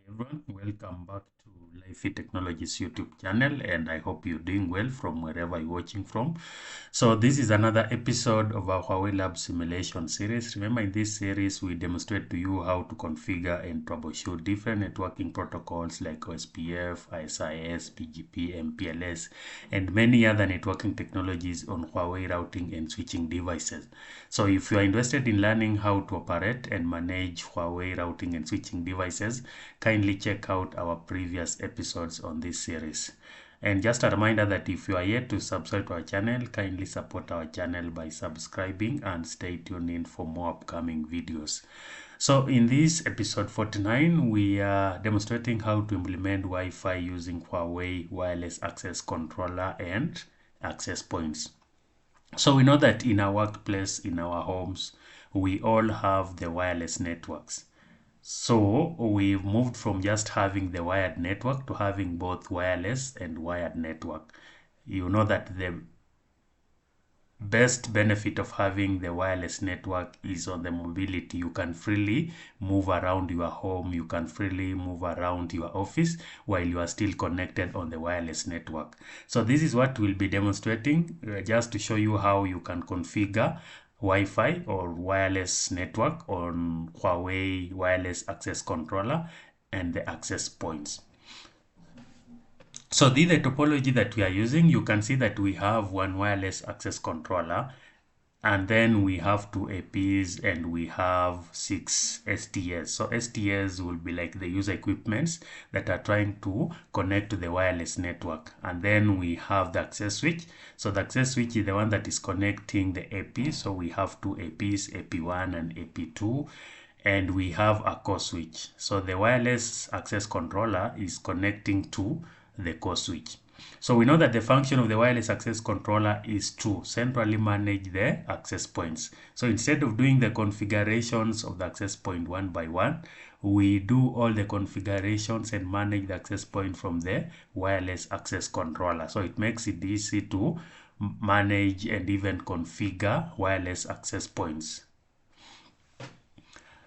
Everyone, welcome back to Lifey Technologies YouTube channel, and I hope you're doing well from wherever you're watching from. So this is another episode of our Huawei Lab simulation series. Remember, in this series we demonstrate to you how to configure and troubleshoot different networking protocols like OSPF, ISIS, BGP, MPLS, and many other networking technologies on Huawei routing and switching devices. So if you are interested in learning how to operate and manage Huawei routing and switching devices, kindly check out our previous episodes on this series. And just a reminder that if you are yet to subscribe to our channel, kindly support our channel by subscribing and stay tuned in for more upcoming videos. So in this episode 49, we are demonstrating how to implement Wi-Fi using Huawei wireless access controller and access points. So we know that in our workplace, in our homes, we all have the wireless networks. So we've moved from just having the wired network to having both wireless and wired network. You know that the best benefit of having the wireless network is on the mobility. You can freely move around your home, you can freely move around your office while you are still connected on the wireless network. So this is what we'll be demonstrating just to show you how you can configure Wi-Fi or wireless network on Huawei wireless access controller and the access points. So this is the topology that we are using. You can see that we have one wireless access controller, and then we have two APs, and we have 6 STS. So STS will be like the user equipments that are trying to connect to the wireless network. And then we have the access switch. So the access switch is the one that is connecting the AP. So we have two APs, AP1 and AP2. And we have a core switch. So the wireless access controller is connecting to the core switch. So we know that the function of the wireless access controller is to centrally manage the access points. So instead of doing the configurations of the access point one by one, we do all the configurations and manage the access point from the wireless access controller. So it makes it easy to manage and even configure wireless access points.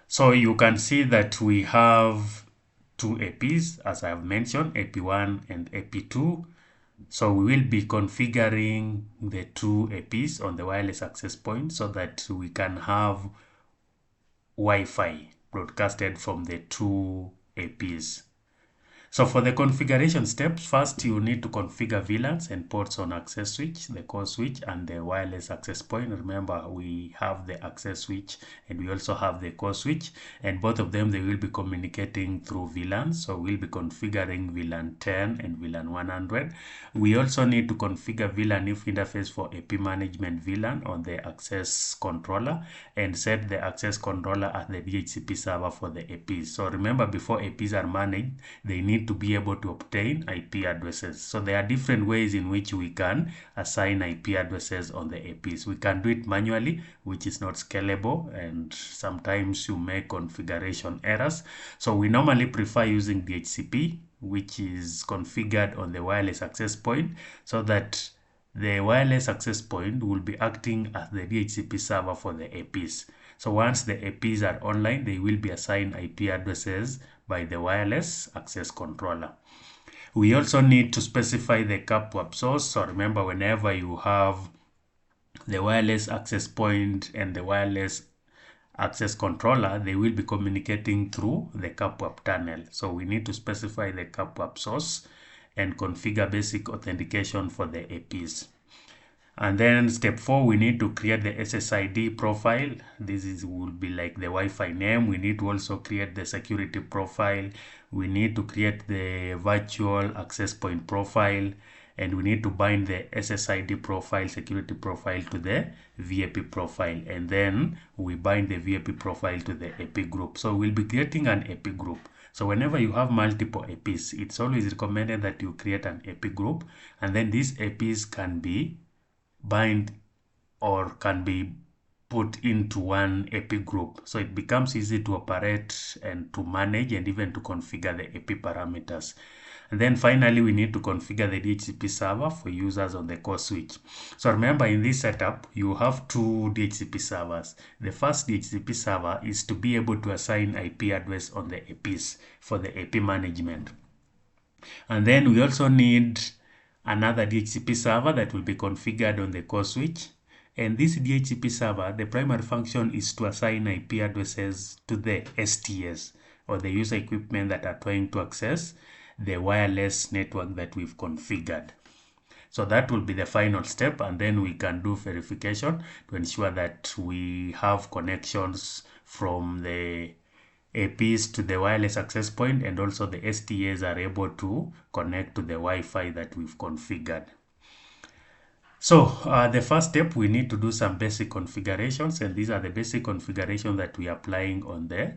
So you can see that we have two APs, as I have mentioned, AP1 and AP2. So we will be configuring the two APs on the wireless access point so that we can have Wi-Fi broadcasted from the two APs. So for the configuration steps, first you need to configure VLANs and ports on access switch, the core switch, and the wireless access point. Remember, we have the access switch and we also have the core switch, and both of them, they will be communicating through VLANs. So we'll be configuring VLAN 10 and VLAN 100. We also need to configure VLAN if interface for AP management VLAN on the access controller and set the access controller as the DHCP server for the APs. So remember, before APs are managed, they need to be able to obtain IP addresses. So there are different ways in which we can assign IP addresses on the APs. We can do it manually, which is not scalable, and sometimes you make configuration errors. So we normally prefer using DHCP, which is configured on the wireless access point, so that the wireless access point will be acting as the DHCP server for the APs. So once the APs are online, they will be assigned IP addresses by the wireless access controller. We also need to specify the CAPWAP source. So remember, whenever you have the wireless access point and the wireless access controller, they will be communicating through the CAPWAP tunnel. So we need to specify the CAPWAP source and configure basic authentication for the APs. And then step 4, we need to create the SSID profile. This will be like the Wi-Fi name. We need to also create the security profile. We need to create the virtual access point profile, and we need to bind the SSID profile, security profile, to the VAP profile, and then we bind the VAP profile to the AP group. So we'll be creating an AP group. So whenever you have multiple APs, it's always recommended that you create an AP group, and then these APs can be bind or can be put into one AP group. So it becomes easy to operate and to manage and even to configure the AP parameters. And then finally, we need to configure the DHCP server for users on the core switch. So remember, in this setup, you have two DHCP servers. The first DHCP server is to be able to assign IP address on the APs for the AP management. And then we also need another DHCP server that will be configured on the core switch. And this DHCP server, the primary function is to assign IP addresses to the STS, or the user equipment that are trying to access the wireless network that we've configured. So that will be the final step, and then we can do verification to ensure that we have connections from the APs to the wireless access point, and also the STAs are able to connect to the Wi-Fi that we've configured. So the first step, we need to do some basic configurations, and these are the basic configurations that we are applying on the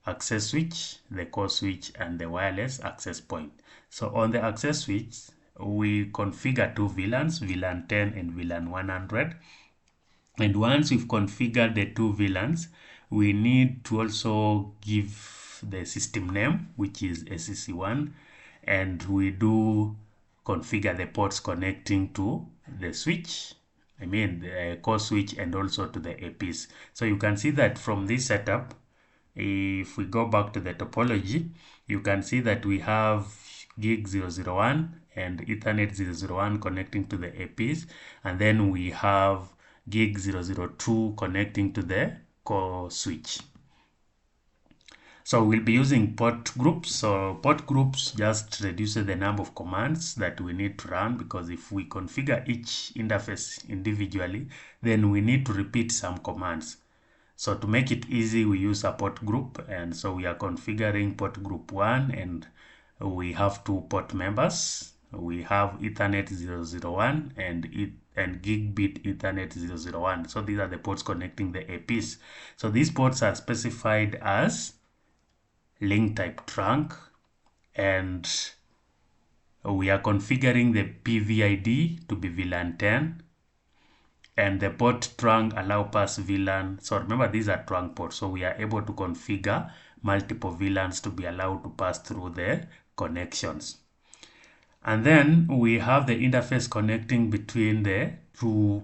access switch, the core switch, and the wireless access point. So on the access switch, we configure two VLANs, VLAN 10 and VLAN 100. And once we've configured the two VLANs, we need to also give the system name, which is SCC1, and we do configure the ports connecting to the switch, the core switch, and also to the APs. So you can see that from this setup, if we go back to the topology, you can see that we have gig 001 and Ethernet 001 connecting to the APs, and then we have gig 002 connecting to the core switch. So we'll be using port groups. So port groups just reduces the number of commands that we need to run, because if we configure each interface individually, then we need to repeat some commands. So to make it easy, we use a port group, and so we are configuring port group 1, and we have two port members. We have Ethernet 001 and gigabit Ethernet 001. So these are the ports connecting the APs. So these ports are specified as link type trunk, and we are configuring the PVID to be VLAN 10, and the port trunk allow pass VLAN. So remember, these are trunk ports, so we are able to configure multiple VLANs to be allowed to pass through the connections. And then we have the interface connecting between the two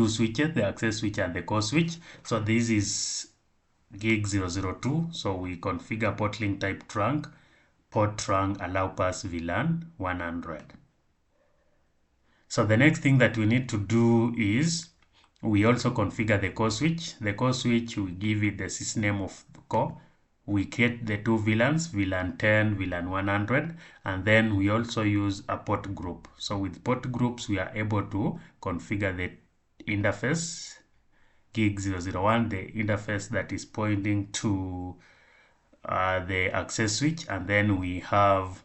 switches, the access switch and the core switch. So this is gig 002. So we configure port link type trunk, port trunk allow pass VLAN 100. So the next thing that we need to do is we also configure the core switch. The core switch, we give it the sysname of the core. We create the two VLANs, VLAN 10, VLAN 100, and then we also use a port group. So with port groups, we are able to configure the interface, gig 001, the interface that is pointing to the access switch, and then we have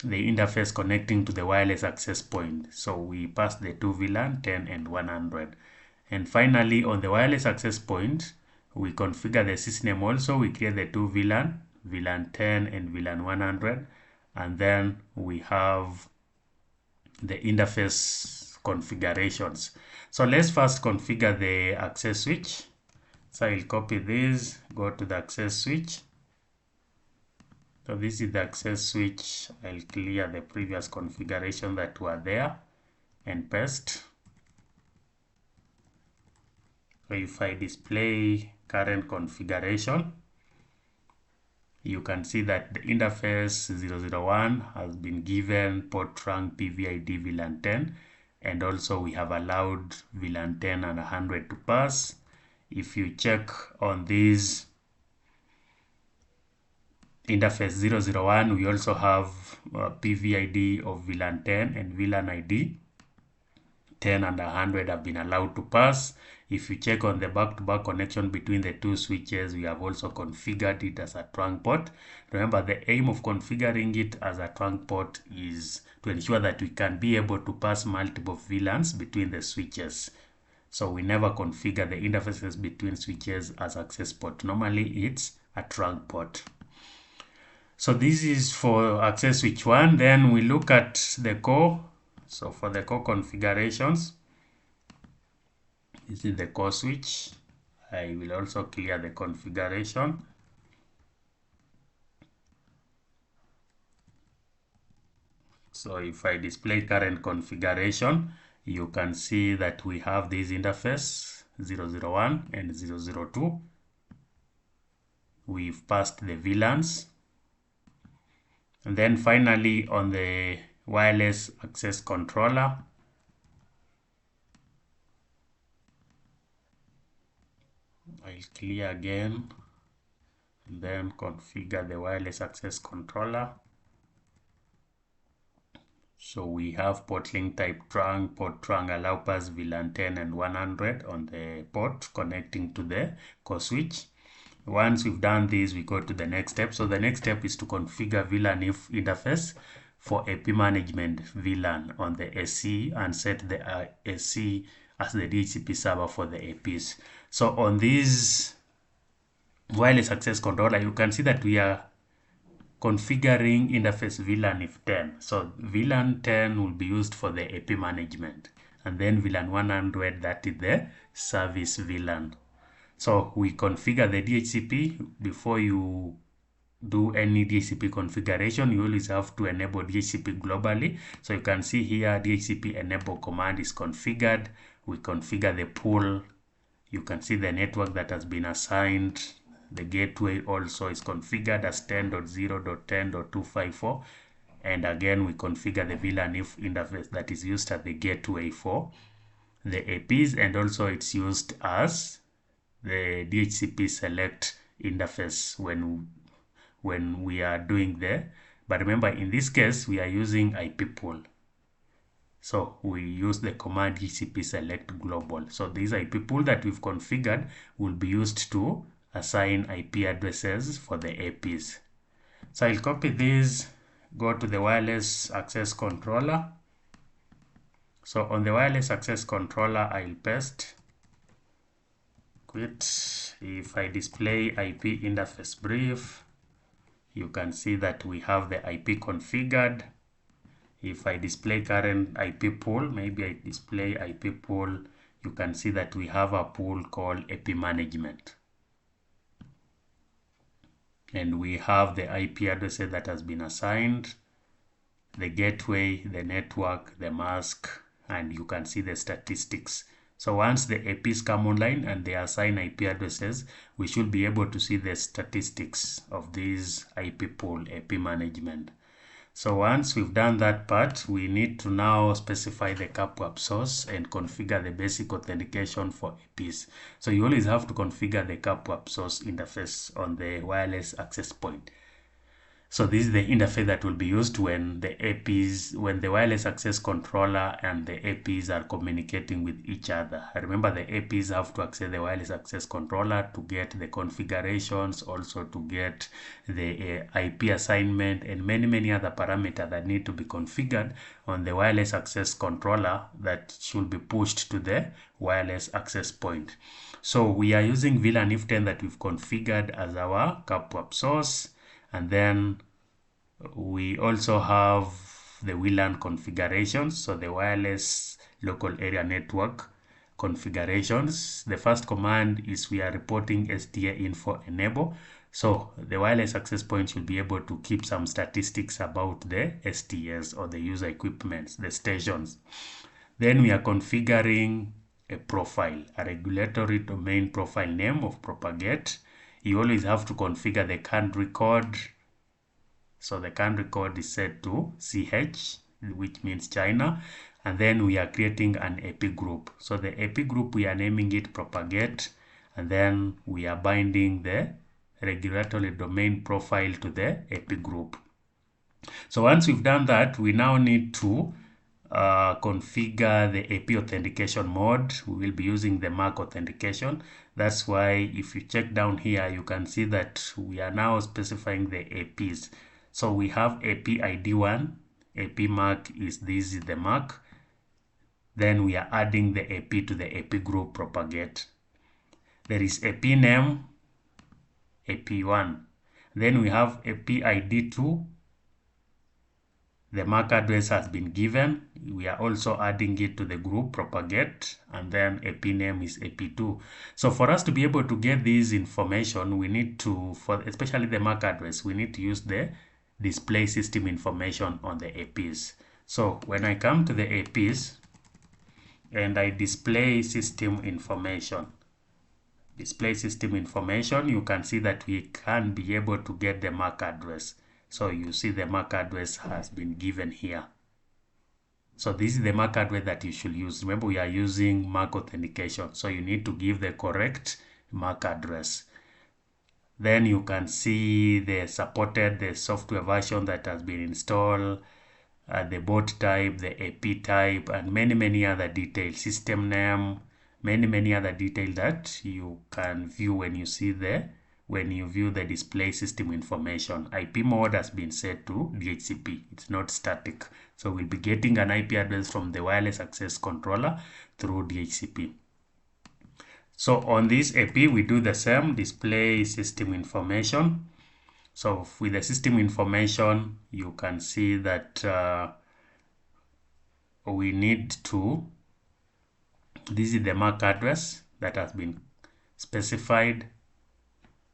the interface connecting to the wireless access point. So we pass the two VLAN 10 and 100. And finally, on the wireless access point, we configure the sysname also. We create the two VLAN, VLAN 10 and VLAN 100. And then we have the interface configurations. So let's first configure the access switch. So I'll copy this, go to the access switch. So this is the access switch. I'll clear the previous configuration that were there and paste. So if I display current configuration, you can see that the interface 001 has been given port trunk PVID VLAN 10, and also we have allowed VLAN 10 and 100 to pass. If you check on this interface 001, we also have PVID of VLAN 10 and VLAN ID 10 and 100 have been allowed to pass. If you check on the back-to-back connection between the two switches, we have also configured it as a trunk port. Remember, the aim of configuring it as a trunk port is to ensure that we can be able to pass multiple VLANs between the switches. So we never configure the interfaces between switches as access port. Normally, it's a trunk port. So this is for access switch 1. Then we look at the core. So for the core configurations, this is the core switch. I will also clear the configuration. So if I display current configuration, you can see that we have this interface 001 and 002. We've passed the VLANs. And then finally on the wireless access controller, I'll clear again and then configure the wireless access controller. So we have port link type trunk, port trunk allow pass VLAN 10 and 100 on the port connecting to the core switch. Once we've done this, we go to the next step. So the next step is to configure VLAN if interface for AP management VLAN on the SC and set the SC as the DHCP server for the APs. So on this wireless access controller, you can see that we are configuring interface VLAN if 10. So VLAN 10 will be used for the AP management, and then VLAN 100, that is the service VLAN. So we configure the DHCP. Before you do any DHCP configuration, you always have to enable DHCP globally. So you can see here DHCP enable command is configured. We configure the pool. You can see the network that has been assigned. The gateway also is configured as 10.0.10.254. And again, we configure the VLAN if interface that is used as the gateway for the APs, and also it's used as the DHCP select interface when we are doing there. But remember, in this case, we are using IP pool. So we use the command DHCP select global. So this IP pool that we've configured will be used to assign IP addresses for the APs. So I'll copy this, go to the wireless access controller. So on the wireless access controller, I'll paste quit. If I display IP interface brief, you can see that we have the IP configured. If I display current IP pool, maybe I display IP pool, you can see that we have a pool called AP management. And we have the IP address that has been assigned, the gateway, the network, the mask, and you can see the statistics. So once the APs come online and they assign IP addresses, we should be able to see the statistics of this IP pool, AP management. So once we've done that part, we need to now specify the CAPWAP source and configure the basic authentication for APs. So you always have to configure the CAPWAP source interface on the wireless access point. So this is the interface that will be used when the wireless access controller and the APs are communicating with each other. Remember, the APs have to access the wireless access controller to get the configurations, also to get the IP assignment, and many other parameters that need to be configured on the wireless access controller that should be pushed to the wireless access point. So we are using VLAN if 10 that we've configured as our CAPWAP source. And then we also have the VLAN configurations, so the wireless local area network configurations. The first command is we are reporting STA info enable. So the wireless access point should be able to keep some statistics about the STAs or the user equipments, the stations. Then we are configuring a profile, a regulatory domain profile name of propagate. You always have to configure the country code. So the country code is set to CH, which means China. And then we are creating an AP group. So the AP group, we are naming it propagate. And then we are binding the regulatory domain profile to the AP group. So once we've done that, we now need to configure the AP authentication mode. We will be using the MAC authentication. That's why if you check down here, you can see that we are now specifying the APs. So we have AP ID 1, AP MAC is this is the MAC. Then we are adding the AP to the AP group propagate. There is AP name, AP1. Then we have AP ID 2. The MAC address has been given. We are also adding it to the group propagate, and then AP name is AP2. So for us to be able to get this information, we need to, for especially the MAC address, we need to use the display system information on the APs. So when I come to the APs and I display system information, you can see that we can be able to get the MAC address. So you see the MAC address has been given here. So this is the MAC address that you should use. Remember, we are using MAC authentication, so you need to give the correct MAC address. Then you can see the software version that has been installed, the board type, the AP type, and many other details, system name, many other details that you can view when you view the display system information. IP mode has been set to DHCP. It's not static. So we'll be getting an IP address from the wireless access controller through DHCP. So on this AP, we do the same, display system information. So with the system information, you can see that we need to, this is the MAC address that has been specified.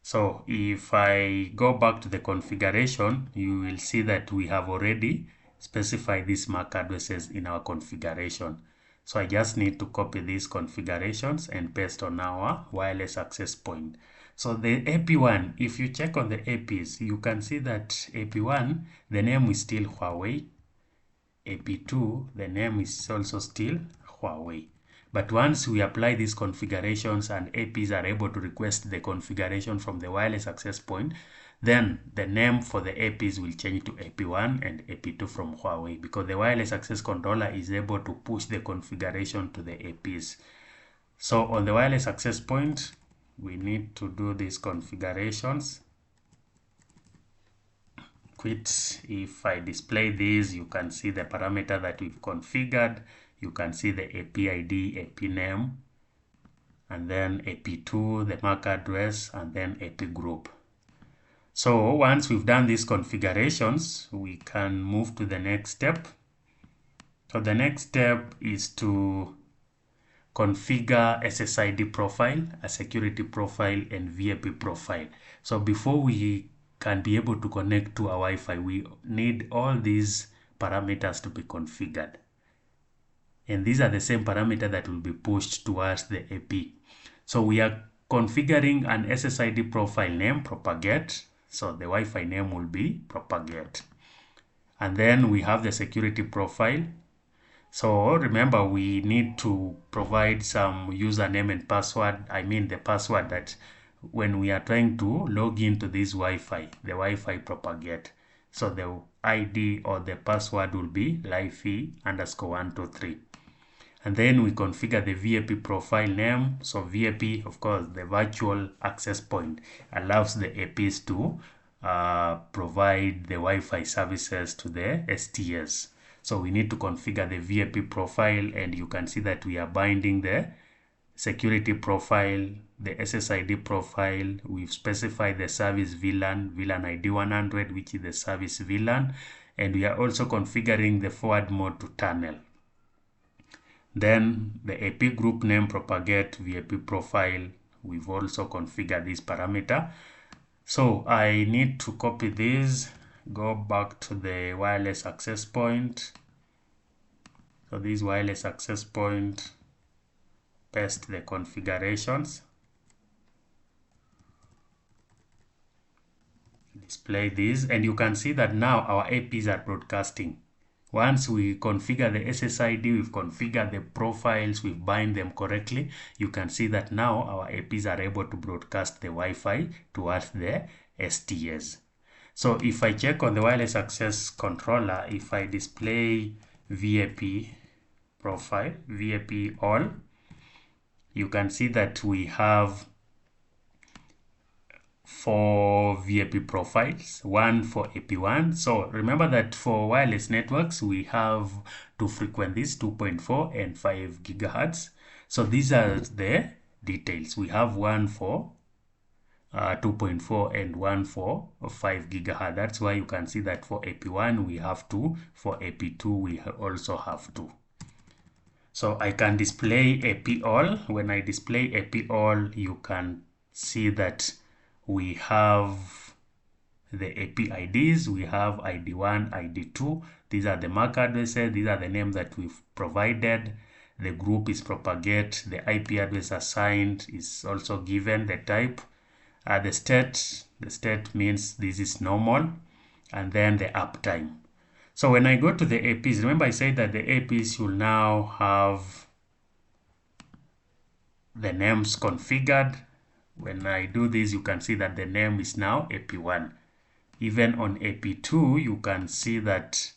So if I go back to the configuration, you will see that we have already specified these MAC addresses in our configuration. So I just need to copy these configurations and paste on our wireless access point. So the AP1, if you check on the APs, you can see that AP1, the name is still Huawei. AP2, the name is also still Huawei. But once we apply these configurations and APs are able to request the configuration from the wireless access point, then the name for the APs will change to AP1 and AP2 from Huawei, because the wireless access controller is able to push the configuration to the APs. So on the wireless access point, we need to do these configurations. If I display these, you can see the parameter that we've configured. You can see the AP ID, AP name, and then AP2, the MAC address, and then AP group. So once we've done these configurations, we can move to the next step. So the next step is to configure SSID profile, a security profile, and VIP profile. So before we can be able to connect to our Wi-Fi, we need all these parameters to be configured. And these are the same parameters that will be pushed towards the AP. So we are configuring an SSID profile name, propagate. So the Wi-Fi name will be propagate. And then we have the security profile. So remember, we need to provide some username and password. I mean the password that when we are trying to log into this Wi-Fi, the Wi-Fi propagate. So the ID or the password will be life_123. And then we configure the VIP profile name. So VIP, of course, the virtual access point, allows the APs to provide the Wi-Fi services to the STS. So we need to configure the VIP profile, and you can see that we are binding the security profile, the SSID profile. We've specified the service VLAN ID 100, which is the service VLAN, and we are also configuring the forward mode to tunnel. Then the AP group name, propagate, VIP profile, we've also configured this parameter. So I need to copy this, go back to the wireless access point. So this wireless access point, paste the configurations, display these, and you can see that now our APs are broadcasting. Once we configure the SSID, we've configured the profiles, we've bind them correctly, you can see that now our APs are able to broadcast the Wi-Fi towards the STS. So if I check on the wireless access controller, if I display VIP profile, VIP all, you can see that we have 4 VIP profiles, one for AP1. So remember that for wireless networks, we have two frequencies, 2.4 and 5 gigahertz. So these are the details. We have one for 2.4 and one for 5 gigahertz. That's why you can see that for AP1 we have 2, for AP2 we also have 2. So I can display AP all. When I display AP all, you can see that we have the AP IDs. We have ID1, ID2. These are the MAC addresses. These are the names that we've provided. The group is propagate. The IP address assigned is also given, the type. The state means this is normal. And then the uptime. So when I go to the APs, remember I said that the APs will now have the names configured. When I do this, you can see that the name is now AP1. Even on AP2, you can see that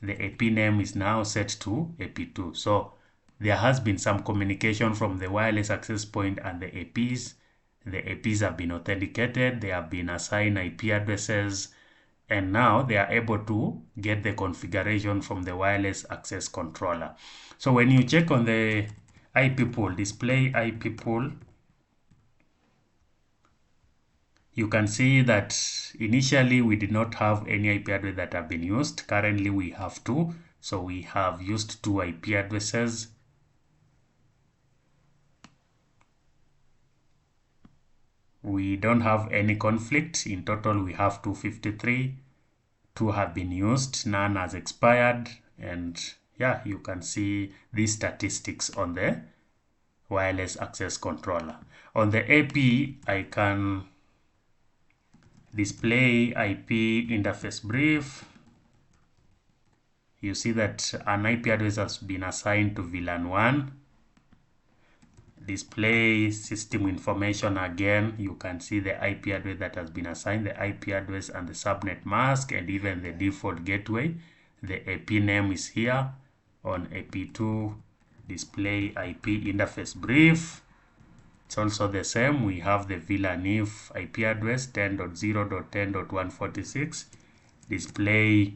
the AP name is now set to AP2. So there has been some communication from the wireless access point and the APs. The APs have been authenticated. They have been assigned IP addresses. And now they are able to get the configuration from the wireless access controller. So when you check on the IP pool, display IP pool, you can see that initially we did not have any IP address that have been used. Currently we have two. So we have used two IP addresses. We don't have any conflict. In total, we have 253. Two have been used, none has expired. And yeah, you can see these statistics on the wireless access controller. On the AP, I can display IP interface brief. You see that an IP address has been assigned to VLAN 1. Display system information again. You can see the IP address that has been assigned, the IP address and the subnet mask, and even the default gateway. The AP name is here. On AP2, display IP interface brief. It's also the same. We have the VLAN if IP address 10.0.10.146. Display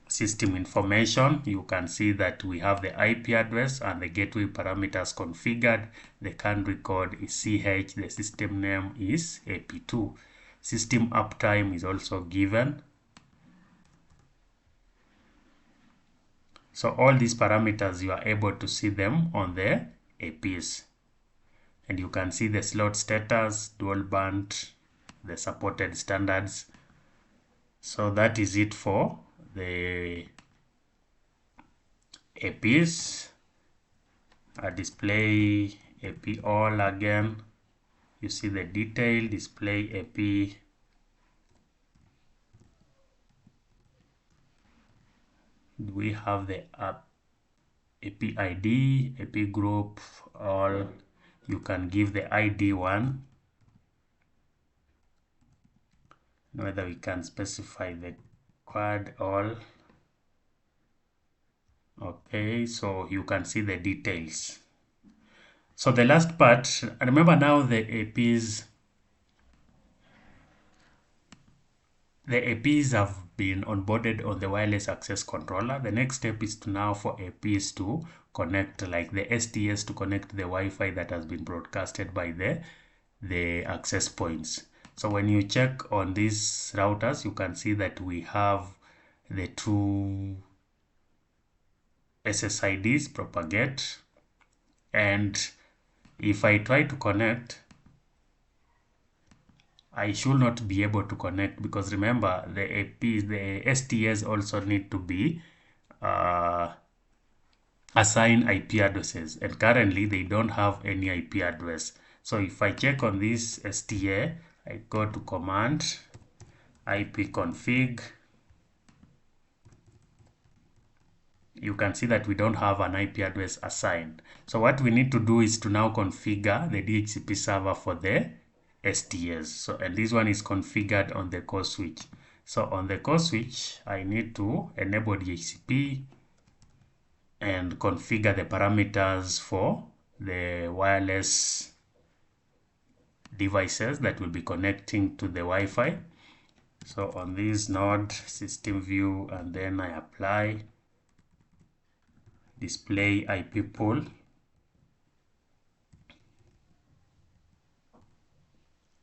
system information. You can see that we have the IP address and the gateway parameters configured. The country code is CH. The system name is AP2. System uptime is also given. So all these parameters, you are able to see them on the APs. And you can see the slot status, dual band, the supported standards. So that is it for the APs. Display AP all again. You see the detail, display AP. We have the AP ID, AP group, all. You can give the ID one. Whether we can specify the quad all. Okay, so you can see the details. So the last part, remember now the APs have been onboarded on the wireless access controller. The next step is to now for APs to connect, like the STS to connect the Wi-Fi that has been broadcasted by the access points. So when you check on these routers, you can see that we have the two SSIDs propagate. And if I try to connect, I should not be able to connect, because remember the APs, the STS also need to be assigned IP addresses, and currently they don't have any IP address. So if I check on this STA, I go to command ipconfig. You can see that we don't have an IP address assigned. So what we need to do is to now configure the DHCP server for the STS. So, and this one is configured on the core switch. So on the core switch, I need to enable DHCP and configure the parameters for the wireless devices that will be connecting to the Wi-Fi. So on this node, system view, and then I apply display IP pool.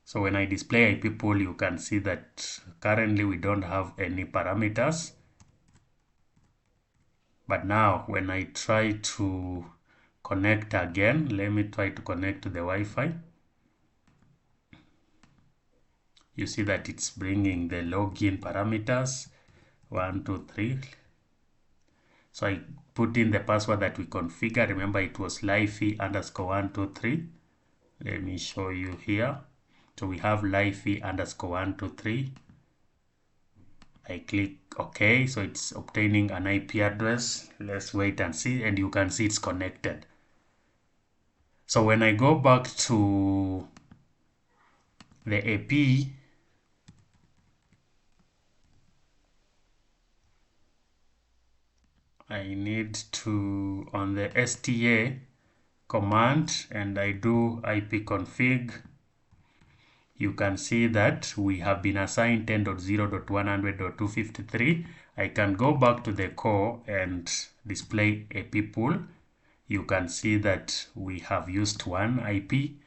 So when I display IP pool, you can see that currently we don't have any parameters. But now when I try to connect again, let me try to connect to the Wi-Fi. You see that it's bringing the login parameters 1, 2, 3. So I put in the password that we configured. Remember, it was livey_123. Let me show you here. So we have livey_123. I click OK. So it's obtaining an IP address. Let's wait and see. And you can see it's connected. So when I go back to the AP, I need to, on the STA command, and I do ipconfig, you can see that we have been assigned 10.0.100.253. I can go back to the core and display AP pool. You can see that we have used one IP.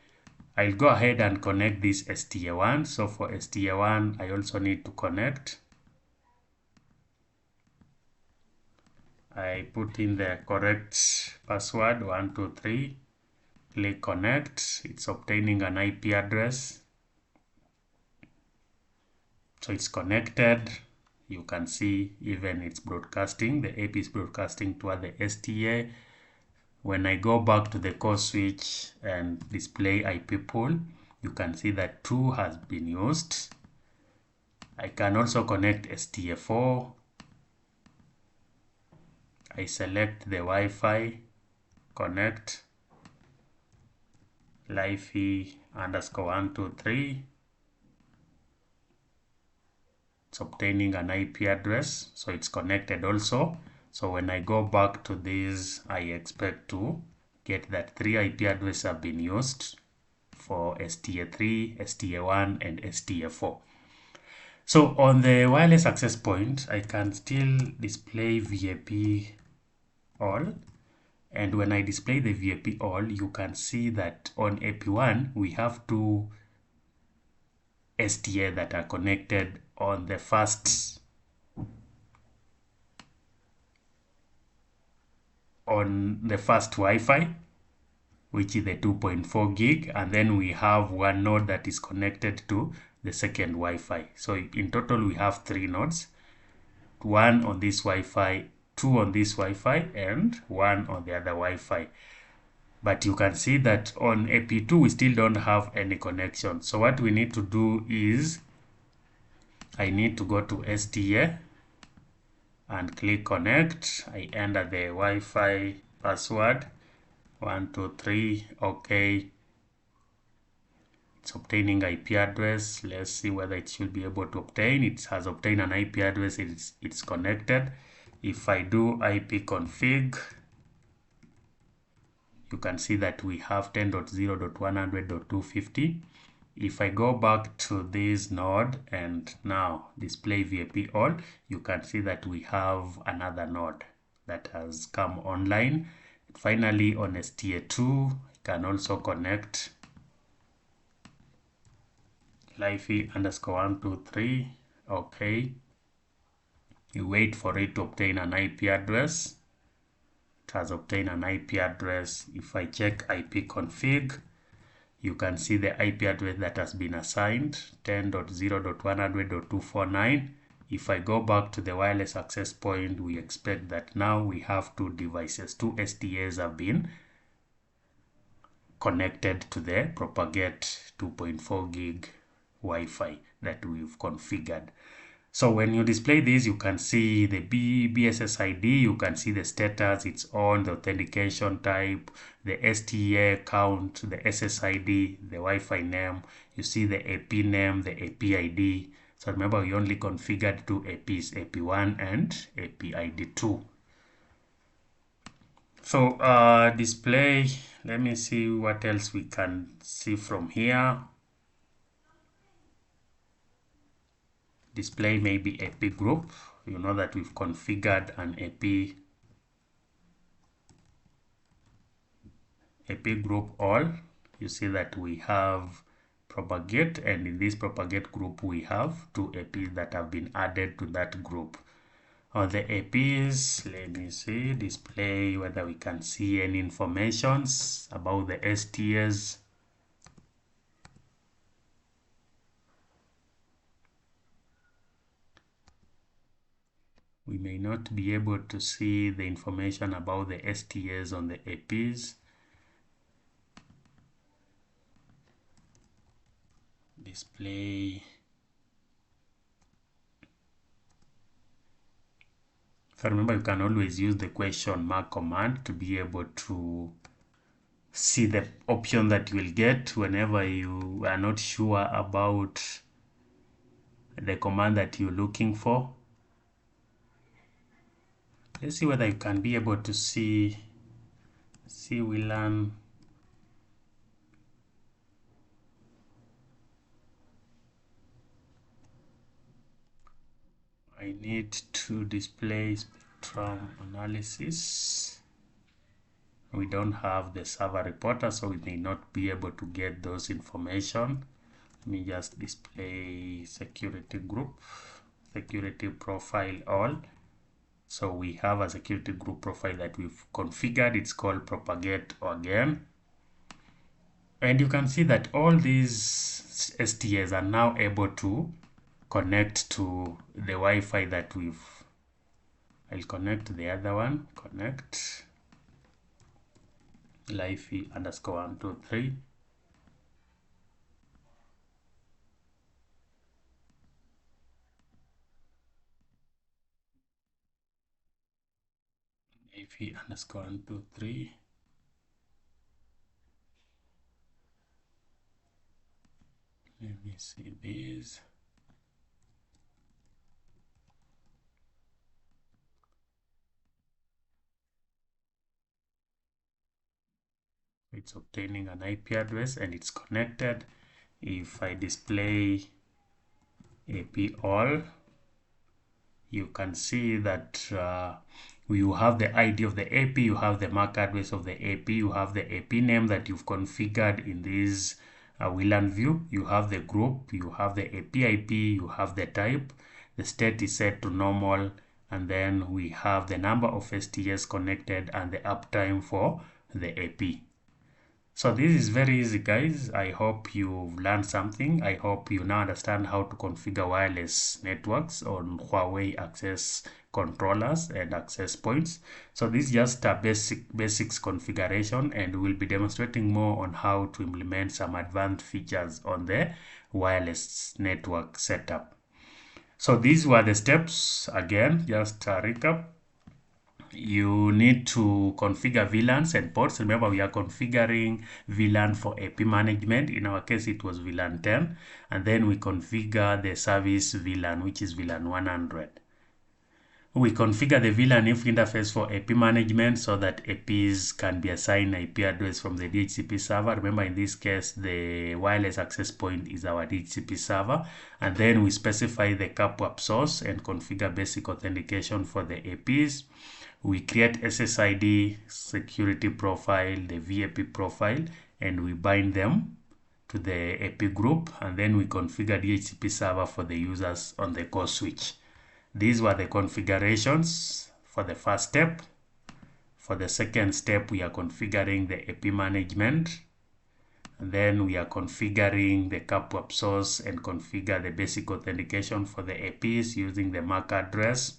I'll go ahead and connect this STA1. So for STA1, I also need to connect. I put in the correct password 123, click connect. It's obtaining an IP address. So it's connected. You can see even it's broadcasting. The AP is broadcasting toward the STA. When I go back to the core switch and display IP pool, you can see that 2 has been used. I can also connect STA4. I select the Wi-Fi, connect livey_123. It's obtaining an IP address, so it's connected also. So when I go back to this, I expect to get that 3 IP addresses have been used for STA3, STA1, and STA4. So on the wireless access point, I can still display VAP all. And when I display the VAP all, you can see that on AP1, we have 2 STA that are connected on the first Wi-Fi, which is the 2.4 gig, and then we have one node that is connected to the second Wi-Fi. So in total we have 3 nodes, 1 on this Wi-Fi, 2 on this Wi-Fi, and 1 on the other Wi-Fi. But you can see that on AP2 we still don't have any connection. So what we need to do is I need to go to STA and click connect. I enter the Wi-Fi password 123. OK. It's obtaining IP address. Let's see whether it should be able to obtain. It has obtained an IP address. It's connected. If I do ipconfig, you can see that we have 10.0.100.250. If I go back to this node and now display VAP all, you can see that we have another node that has come online. Finally, on STA2, I can also connect livey_123. OK. You wait for it to obtain an IP address. It has obtained an IP address. If I check ipconfig, you can see the IP address that has been assigned, 10.0.100.249. If I go back to the wireless access point, we expect that now we have 2 devices. 2 STAs have been connected to the Propagate 2.4 gig Wi-Fi that we've configured. So when you display this, you can see the BSSID, you can see the status, it's on, the authentication type, the STA count, the SSID, the Wi-Fi name, you see the AP name, the AP ID. So remember, we only configured 2 APs, AP1 and AP ID2. So display, let me see what else we can see from here. Display maybe AP group. You know that we've configured an AP group all. You see that we have Propagate, and in this Propagate group we have 2 APs that have been added to that group. On the APs, let me see, display whether we can see any information about the STAs. We may not be able to see the information about the STAs on the APs. Display. So remember, you can always use the question mark command to be able to see the option that you will get whenever you are not sure about the command that you're looking for. Let's see whether you can be able to see VLAN. I need to display spectrum analysis. We don't have the server reporter, so we may not be able to get those information. Let me just display security group, security profile all. So we have a security group profile that we've configured. It's called propagate again. And you can see that all these STAs are now able to connect to the Wi-Fi that I'll connect the other one, connect Life_123. Life_123. Let me see this. It's obtaining an IP address and it's connected. If I display AP all, you can see that you have the ID of the AP, you have the MAC address of the AP, you have the AP name that you've configured in this VLAN view, you have the group, you have the AP IP, you have the type, the state is set to normal, and then we have the number of STS connected and the uptime for the AP. So this is very easy, guys. I hope you've learned something. I hope you now understand how to configure wireless networks on Huawei access controllers and access points. So this is just a basics configuration, and we'll be demonstrating more on how to implement some advanced features on the wireless network setup. So these were the steps. Again, just a recap. You need to configure VLANs and ports. Remember, we are configuring VLAN for AP management. In our case, it was VLAN 10. And then we configure the service VLAN, which is VLAN 100. We configure the VLAN INF interface for AP management so that APs can be assigned IP address from the DHCP server. Remember, in this case, the wireless access point is our DHCP server. And then we specify the CAPWAP source and configure basic authentication for the APs. We create SSID security profile, the VAP profile, and we bind them to the AP group, and then we configure DHCP server for the users on the core switch. These were the configurations for the first step. For the second step, we are configuring the AP management, and then we are configuring the CAPWAP source and configure the basic authentication for the APs using the MAC address.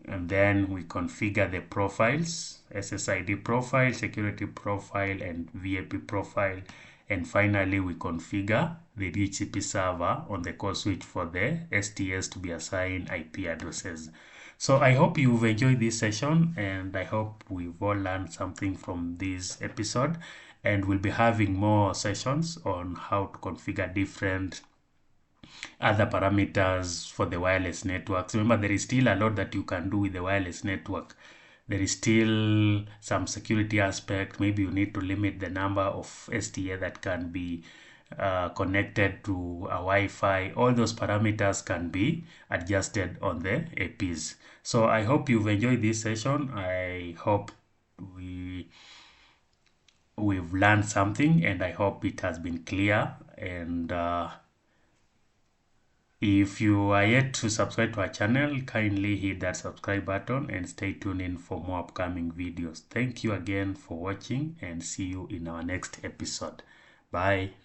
And then we configure the profiles, SSID profile, security profile, and VAP profile. And finally, we configure the DHCP server on the core switch for the STS to be assigned IP addresses. So I hope you've enjoyed this session, and I hope we've all learned something from this episode. And we'll be having more sessions on how to configure different other parameters for the wireless networks. Remember, there is still a lot that you can do with the wireless network. There is still some security aspect. Maybe you need to limit the number of STA that can be connected to a Wi-Fi. All those parameters can be adjusted on the APs. So I hope you've enjoyed this session. I hope we've learned something, and I hope it has been clear. And if you are yet to subscribe to our channel, kindly hit that subscribe button and stay tuned in for more upcoming videos. Thank you again for watching, and see you in our next episode. Bye.